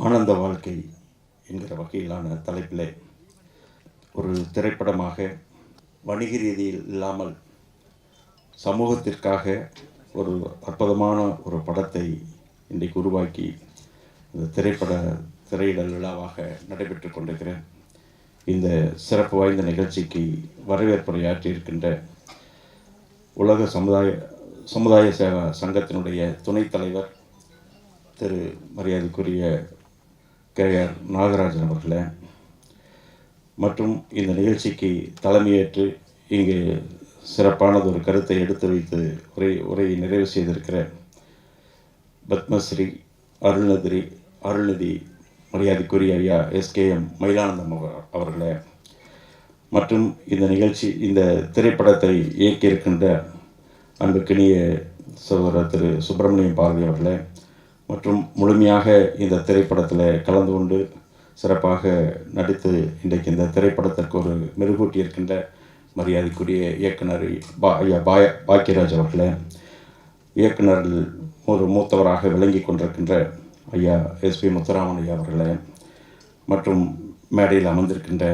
ஆனந்த வாழ்க்கை என்கிற வகையிலான தலைப்பில் ஒரு திரைப்படமாக வணிக ரீதியில் இல்லாமல் சமூகத்திற்காக ஒரு அற்புதமான ஒரு படத்தை இன்றைக்கு உருவாக்கி இந்த திரையிடல் விழாவாக நடைபெற்று கொண்டிருக்கிறேன். இந்த சிறப்பு வாய்ந்த நிகழ்ச்சிக்கு வரவேற்புரையாற்றியிருக்கின்ற உலக சமுதாய சேவா சங்கத்தினுடைய துணைத் தலைவர் திரு மரியாதைக்குரிய KR நாகராஜன் அவர்களே, மற்றும் இந்த நிகழ்ச்சிக்கு தலைமையேற்று இங்கே சிறப்பானது ஒரு கருத்தை எடுத்து வைத்து உரையை நிறைவு செய்திருக்கிற பத்மஸ்ரீ அருள்நிதி மரியாதைக்குரிய ஐயா SKM மயிலானந்தம் அவர்களே, மற்றும் இந்த திரைப்படத்தை இயக்கியிருக்கின்ற அன்புக்கினிய சகோதரர் திரு சுப்பிரமணியம் பாரதி அவர்களே, மற்றும் முழுமையாக இந்த திரைப்படத்தில் கலந்து கொண்டு சிறப்பாக நடித்து இன்றைக்கு இந்த திரைப்படத்திற்கு ஒரு மெருகூட்டி இருக்கின்ற மரியாதைக்குரிய இயக்குனர் ஐயா பாக்கியராஜ் அவர்களே, இயக்குனரில் ஒரு மூத்தவராக விளங்கி கொண்டிருக்கின்ற ஐயா SP முத்துராமன் ஐயா அவர்களே, மற்றும் மேடையில் அமர்ந்திருக்கின்ற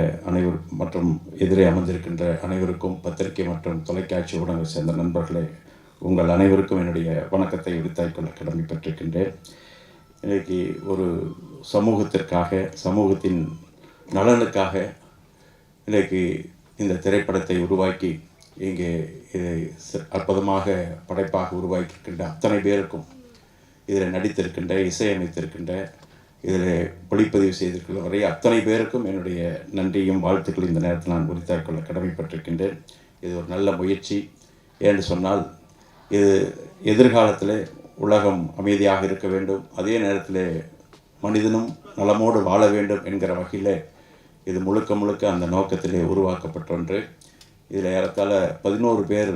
மற்றும் எதிரே அமர்ந்திருக்கின்ற அனைவருக்கும் பத்திரிகை மற்றும் தொலைக்காட்சி ஊடகங்களை சேர்ந்த நண்பர்களே, உங்கள் அனைவருக்கும் என்னுடைய வணக்கத்தை உரித்தாய்க்கொள்ள கடமைப்பட்டிருக்கின்றேன். இன்றைக்கு ஒரு சமூகத்தின் நலனுக்காக இன்றைக்கு இந்த திரைப்படத்தை உருவாக்கி இங்கே இதை அற்புதமாக படைப்பாக உருவாக்கியிருக்கின்ற அத்தனை பேருக்கும், இதில் நடித்திருக்கின்ற இசையமைத்திருக்கின்ற இதில் ஒளிப்பதிவு செய்திருக்கிற வரை அத்தனை பேருக்கும் என்னுடைய நன்றியும் வாழ்த்துக்கள் இந்த நேரத்தில் நான் உரித்தாய்க்கொள்ள கடமைப்பட்டிருக்கின்றேன். இது ஒரு நல்ல முயற்சி. ஏன்னு சொன்னால் இது எதிர்காலத்தில் உலகம் அமைதியாக இருக்க வேண்டும், அதே நேரத்தில் மனிதனும் நலமோடு வாழ வேண்டும் என்கிற வகையில் இது முழுக்க அந்த நோக்கத்திலே உருவாக்கப்பட்ட ஒன்று. இதில் ஏறத்தாழ 11 பேர்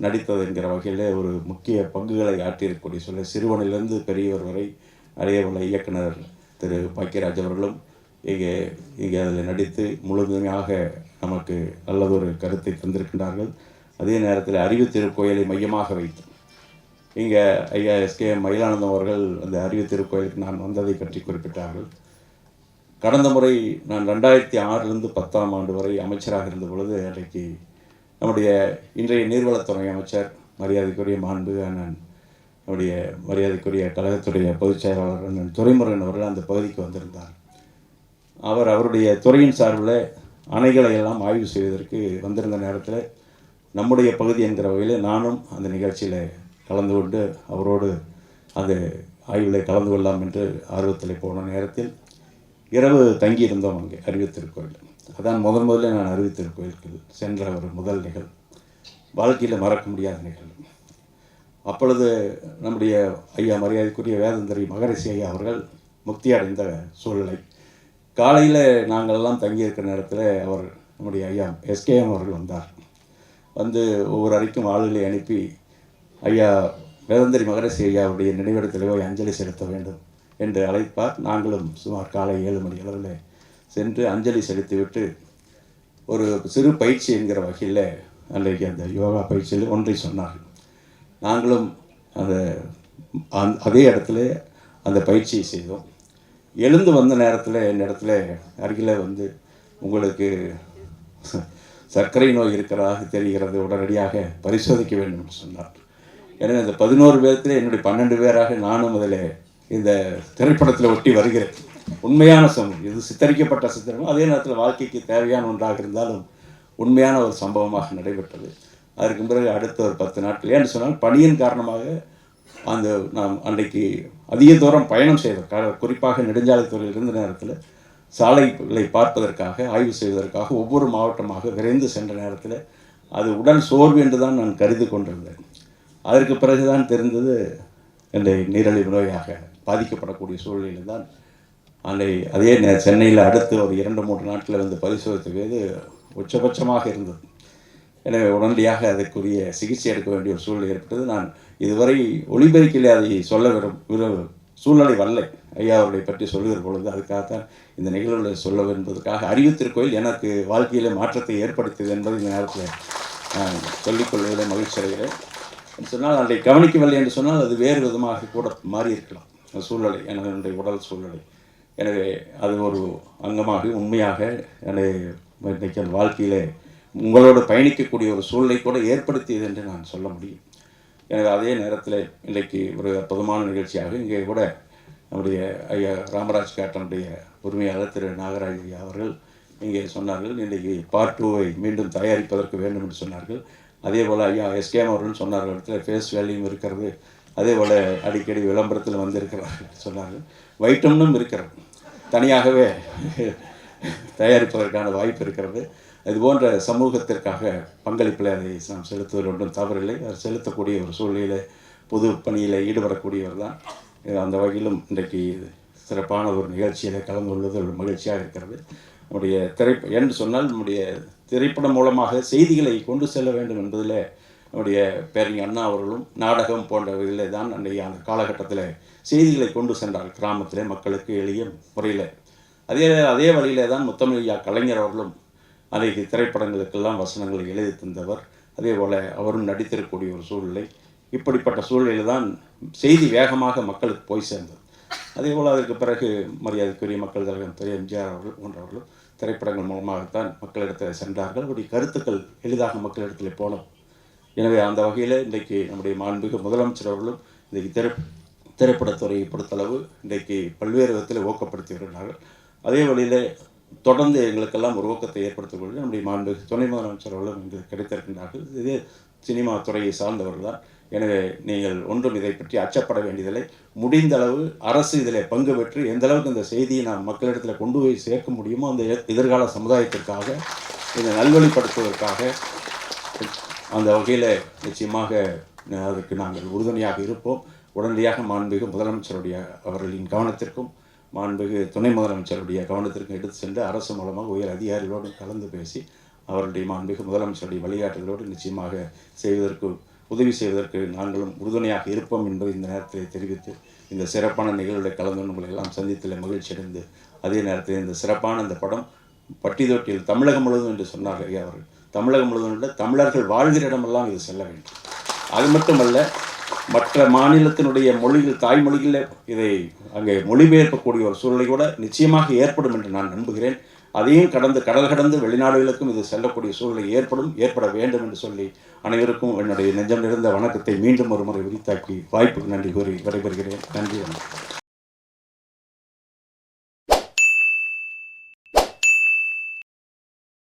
நடித்தது என்கிற வகையில் ஒரு முக்கிய பங்குகளை ஆற்றியிருக்கக்கூடிய சொல்ல சிறுவனிலிருந்து பெரியவர் வரை நிறைய உள்ள இயக்குனர் திரு பாக்கியராஜ் அவர்களும் இங்கே அதில் நடித்து முழுமையாக நமக்கு நல்லதொரு கருத்தை தந்திருக்கின்றார்கள். அதே நேரத்தில் அறிவு திருக்கோயிலை மையமாக வைத்து இங்கே ஐயா SKM மயிலானந்தம் அவர்கள் அந்த அறிவு திருக்கோயிலுக்கு நான் வந்ததை பற்றி குறிப்பிட்டார்கள். கடந்த முறை நான் 2006லிருந்து 10ஆம் ஆண்டு வரை அமைச்சராக இருந்த பொழுது அன்றைக்கு நம்முடைய இன்றைய நீர்வளத்துறை அமைச்சர் மரியாதைக்குரிய மாண்பு நம்முடைய மரியாதைக்குரிய கழகத்துடைய பொதுச் செயலாளர் அண்ணன் துரைமுருகன் அவர்கள் அந்த பகுதிக்கு வந்திருந்தார். அவருடைய துறையின் சார்பில் அணைகளை எல்லாம் ஆய்வு செய்வதற்கு வந்திருந்த நேரத்தில் நம்முடைய பகுதி என்கிற வகையில் நானும் அந்த நிகழ்ச்சியில் கலந்து கொண்டு அவரோடு அந்த ஆய்வில் கலந்து கொள்ளலாம் என்று ஆர்வத்தில் போன நேரத்தில் இரவு தங்கியிருந்தோம் அங்கே அறிவுத்திருக்கோயில். அதான் முதல்ல நான் அறிவுத்திருக்கோயிலுக்கு சென்ற ஒரு முதல் நிகழ்வு, வாழ்க்கையில் மறக்க முடியாத நிகழ்வு. அப்பொழுது நம்முடைய ஐயா மரியாதைக்குரிய வேதந்தரி மகரிஷி ஐயா அவர்கள் முக்தி அடைந்த சூழ்நிலை. காலையில் நாங்களெல்லாம் தங்கியிருக்கிற நேரத்தில் நம்முடைய ஐயா SKM அவர்கள் வந்தார். வந்து ஒவ்வொரு அறைக்கும் ஆளுகளை அனுப்பி ஐயா வேதந்தரி மகரிஷி ஐயாவுடைய நினைவிடத்தில் போய் அஞ்சலி செலுத்த வேண்டும் என்று அழைப்பார். நாங்களும் சுமார் காலை 7 மணி அளவில் சென்று அஞ்சலி செலுத்திவிட்டு ஒரு சிறு பயிற்சி என்கிற வகையில் அன்றைக்கு அந்த யோகா பயிற்சியில் ஒன்றை சொன்னார்கள். நாங்களும் அதே இடத்துல அந்த பயிற்சியை செய்தோம். எழுந்து வந்த நேரத்தில் என்னிடத்துல அருகில் வந்து உங்களுக்கு சர்க்கரை நோய் இருக்கிறதாக தெரிகிறது, உடனடியாக பரிசோதிக்க வேண்டும் என்று சொன்னார். எனவே அந்த 11 பேர்த்தில் என்னுடைய 12 பேராக நானும் அதில் இந்த திரைப்படத்தில் ஒட்டி வருகிறேன். உண்மையான சம்பவம் இது, சித்தரிக்கப்பட்ட சித்திரம், அதே நேரத்தில் வாழ்க்கைக்கு தேவையான ஒன்றாக இருந்தாலும் உண்மையான ஒரு சம்பவமாக நடைபெற்றது. அதற்கு பிறகு அடுத்த ஒரு 10 நாட்கள், ஏன்னு சொன்னால் பணியின் காரணமாக நாம் அன்றைக்கு அதிக தூரம் பயணம் செய்த, குறிப்பாக நெடுஞ்சாலைத்துறையில் இருந்த நேரத்தில் சாலைகளை பார்ப்பதற்காக ஆய்வு செய்வதற்காக ஒவ்வொரு மாவட்டமாக விரைந்து சென்ற நேரத்தில் அது உடல் சோர்வு என்று தான் நான் கருதி கொண்டிருந்தேன். அதற்கு பிறகுதான் தெரிந்தது என்னுடைய நீரிழிவு நோயாக பாதிக்கப்படக்கூடிய சூழ்நிலையில் தான் அதே சென்னையில் அடுத்து ஒரு 2-3 நாட்களில் வந்து பரிசோதித்த போது உச்சபட்சமாக இருந்தது. எனவே உடனடியாக அதற்குரிய சிகிச்சை எடுக்க வேண்டிய ஒரு சூழ்நிலை ஏற்பட்டது. நான் இதுவரை ஒளிபெருக்கிலே அதை சொல்ல சூழ்நிலை வரலை. ஐயா அவர்களை பற்றி சொல்லுகிற பொழுது அதுக்காகத்தான் இந்த நிகழ்வுகளை சொல்ல என்பதற்காக அறிவுத்திருக்கோயில் எனக்கு வாழ்க்கையில் மாற்றத்தை ஏற்படுத்தியது என்பது இந்த நேரத்தில் நான் சொல்லிக்கொள்வதில் மகிழ்ச்சி அடைகிறேன். சொன்னால் அதை கவனிக்கவில்லை என்று சொன்னால் அது வேறு விதமாக கூட மாறி இருக்கலாம் சூழ்நிலை, என்னுடைய உடல் சூழ்நிலை. எனவே அது ஒரு அங்கமாக உண்மையாக இன்றைக்கு அந்த வாழ்க்கையில் உங்களோடு பயணிக்கக்கூடிய ஒரு சூழலை கூட ஏற்படுத்தியது என்று நான் சொல்ல முடியும். எனவே அதே நேரத்தில் இன்றைக்கு ஒரு அற்புதமான நிகழ்ச்சியாக இங்கே கூட நம்முடைய ஐயா ராமராஜ் கேட்டனுடைய உரிமையாளர் திரு நாகராஜ் ஐயா அவர்கள் இங்கே சொன்னார்கள், இன்றைக்கு பார்ட் 2வை மீண்டும் தயாரிப்பதற்கு வேண்டும் என்று சொன்னார்கள். அதே போல் ஐயா எஸ்கேஎம் அவர்கள் சொன்னார்கள், இடத்துல ஃபேஸ் வேல்யூம் இருக்கிறது, அதே போல் அடிக்கடி விளம்பரத்தில் வந்திருக்கிறார்கள் சொன்னார்கள். வைட்டமினும் இருக்கிறது, தனியாகவே தயாரிப்பதற்கான வாய்ப்பு இருக்கிறது. இதுபோன்ற சமூகத்திற்காக பங்களிப்பில் அதை நாம் செலுத்துவதில் ஒன்றும் தவறில்லை. அதை செலுத்தக்கூடிய ஒரு சூழ்நிலையில் பொது பணியில் ஈடுபடக்கூடியவர் தான். அந்த வகையிலும் இன்றைக்கு சிறப்பான ஒரு நிகழ்ச்சியில் கலந்து கொள்வது ஒரு மகிழ்ச்சியாக இருக்கிறது. நம்முடைய என்று சொன்னால் நம்முடைய திரைப்படம் மூலமாக செய்திகளை கொண்டு செல்ல வேண்டும் என்பதில் நம்முடைய பேரறிஞர் அண்ணா அவர்களும் நாடகம் போன்ற வகையில் தான் அன்றைய அந்த காலகட்டத்தில் செய்திகளை கொண்டு சென்றார் கிராமத்தில் மக்களுக்கு எளிய முறையில். அதே வழியிலே தான் முத்தமிழ் கலைஞர் அவர்களும் அன்றைக்கு திரைப்படங்களுக்கெல்லாம் வசனங்களை எழுதி தந்தவர். அதே போல் அவரும் நடித்திருக்கக்கூடிய ஒரு சூழ்நிலை. இப்படிப்பட்ட சூழ்நிலையில் தான் செய்தி வேகமாக மக்களுக்கு போய் சேர்ந்தது. அதே போல் அதற்கு பிறகு மரியாதைக்குரிய மக்கள் தலைவர் திரு எம்ஜிஆர் அவர்கள் போன்றவர்களும் திரைப்படங்கள் மூலமாகத்தான் மக்களிடத்தில் சென்றார்கள். அவருடைய கருத்துக்கள் எளிதாக மக்களிடத்தில் போனோம். எனவே அந்த வகையில் இன்றைக்கு நம்முடைய மாண்புமிகு முதலமைச்சர் அவர்களும் இன்றைக்கு திரைப்படத்துறையை பொறுத்தளவு இன்றைக்கு பல்வேறு விதத்தில் ஊக்கப்படுத்தி வருகிறார்கள். அதே வழியில் தொடர்ந்து எங்களுக்கெல்லாம் ஒரு ஊக்கத்தை ஏற்படுத்திக் கொண்டு நம்முடைய மாண்புமிகு துணை முதலமைச்சர் அவர்களும் இங்கு கிடைத்திருக்கின்றார்கள். இதே சினிமா துறையை சார்ந்தவர்கள் தான். எனவே நீங்கள் ஒன்றும் இதை பற்றி அச்சப்பட வேண்டியதில்லை. முடிந்த அளவு அரசு இதில் பங்கு பெற்று எந்த அளவுக்கு இந்த செய்தியை நாம் மக்களிடத்தில் கொண்டு போய் சேர்க்க முடியுமோ அந்த எதிர்கால சமுதாயத்திற்காக இதை நல்வழிப்படுத்துவதற்காக அந்த வகையில் நிச்சயமாக அதற்கு நாங்கள் உறுதுணையாக இருப்போம். உடனடியாக மாண்புமிகு முதலமைச்சருடைய அவர்களின் கவனத்திற்கும் மாண்புமிகு துணை முதலமைச்சருடைய கவனத்திற்கும் எடுத்து சென்று அரசு மூலமாக உயர் அதிகாரிகளோடு கலந்து பேசி அவருடைய மாண்புமிகு முதலமைச்சருடைய வழிகாட்டுதலோடு நிச்சயமாக உதவி செய்வதற்கு நாங்களும் உறுதுணையாக இருப்போம் என்பதை இந்த நேரத்தில் தெரிவித்து இந்த சிறப்பான நிகழ்வுகளை கலந்து உங்களை எல்லாம் சந்தித்தில் மகிழ்ச்சி அடைந்து அதே நேரத்தில் இந்த சிறப்பான இந்த படம் பட்டி தொட்டியில் தமிழகம் முழுவதும் என்று சொன்னார் ஐயா அவர்கள். தமிழகம் முழுவதும் உள்ள தமிழர்கள் வாழ்கிற இடமெல்லாம் இது செல்ல வேண்டும். அது மட்டுமல்ல, மற்ற மாநிலத்தினுடைய மொழிகள் தாய்மொழிகளில் இதை அங்கே மொழிபெயர்க்கக்கூடிய ஒரு சூழ்நிலை கூட நிச்சயமாக ஏற்படும் என்று நான் நம்புகிறேன். அதையும் கடல் கடந்து வெளிநாடுகளுக்கும் இது செல்லக்கூடிய சூழ்நிலை ஏற்பட வேண்டும் என்று சொல்லி அனைவருக்கும் என்னுடைய நெஞ்சம் நிறைந்த வணக்கத்தை மீண்டும் ஒரு முறை உரித்தாக்கி வாய்ப்புக்கு நன்றி கூறி விடைபெறுகிறேன். நன்றி.